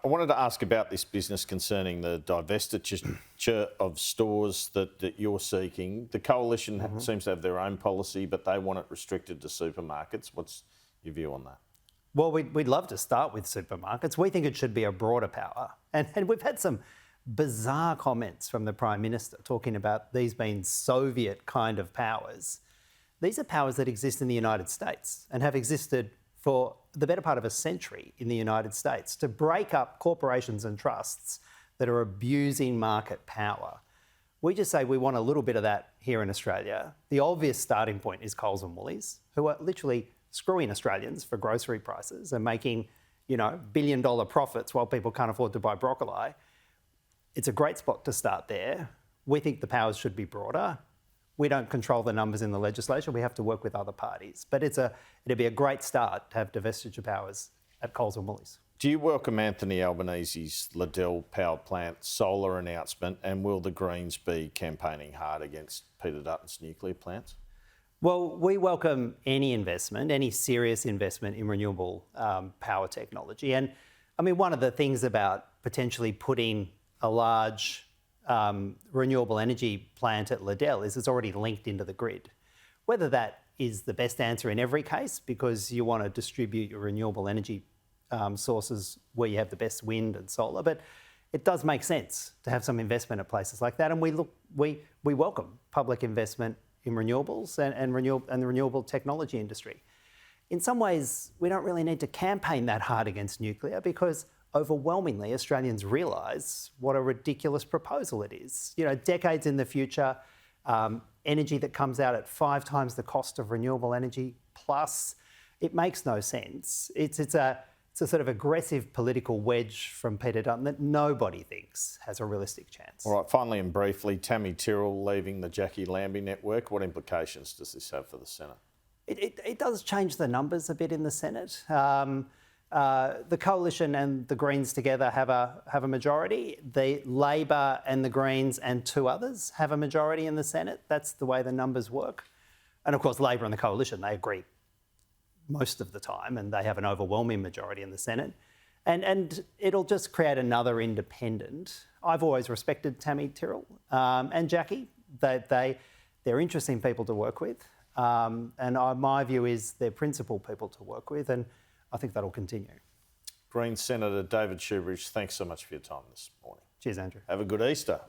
I wanted to ask about this business concerning the divestiture of stores that you're seeking. The Coalition seems to have their own policy, but they want it restricted to supermarkets. What's your view on that? Well, we'd love to start with supermarkets. We think it should be a broader power. And we've had some bizarre comments from the Prime Minister talking about these being Soviet kind of powers. These are powers that exist in the United States and have existed for the better part of a century in the United States to break up corporations and trusts that are abusing market power. We just say we want a little bit of that here in Australia. The obvious starting point is Coles and Woolies, who are literally screwing Australians for grocery prices and making, billion-dollar profits while people can't afford to buy broccoli. It's a great spot to start there. We think the powers should be broader. We don't control the numbers in the legislation. We have to work with other parties. But it'd be a great start to have divestiture powers at Coles and Woolies. Do you welcome Anthony Albanese's Liddell power plant solar announcement, and will the Greens be campaigning hard against Peter Dutton's nuclear plants? Well, we welcome any investment, any serious investment in renewable power technology. And one of the things about potentially putting a large renewable energy plant at Liddell is it's already linked into the grid. Whether that is the best answer in every case, because you want to distribute your renewable energy sources where you have the best wind and solar, but it does make sense to have some investment at places like that. And we welcome public investment in renewables and the renewable technology industry. In some ways, we don't really need to campaign that hard against nuclear because overwhelmingly Australians realise what a ridiculous proposal it is. Decades in the future, energy that comes out at 5 times the cost of renewable energy plus, it makes no sense. It's a sort of aggressive political wedge from Peter Dutton that nobody thinks has a realistic chance. All right, finally and briefly, Tammy Tyrrell leaving the Jackie Lambie network. What implications does this have for the Senate? It does change the numbers a bit in the Senate. The Coalition and the Greens together have a majority. The Labor and the Greens and 2 others have a majority in the Senate. That's the way the numbers work. And of course, Labor and the Coalition, they agree most of the time, and they have an overwhelming majority in the Senate. And it'll just create another independent. I've always respected Tammy Tyrrell and Jackie. They're interesting people to work with. My view is they're principal people to work with, and I think that'll continue. Greens Senator David Shoebridge, thanks so much for your time this morning. Cheers, Andrew. Have a good Easter.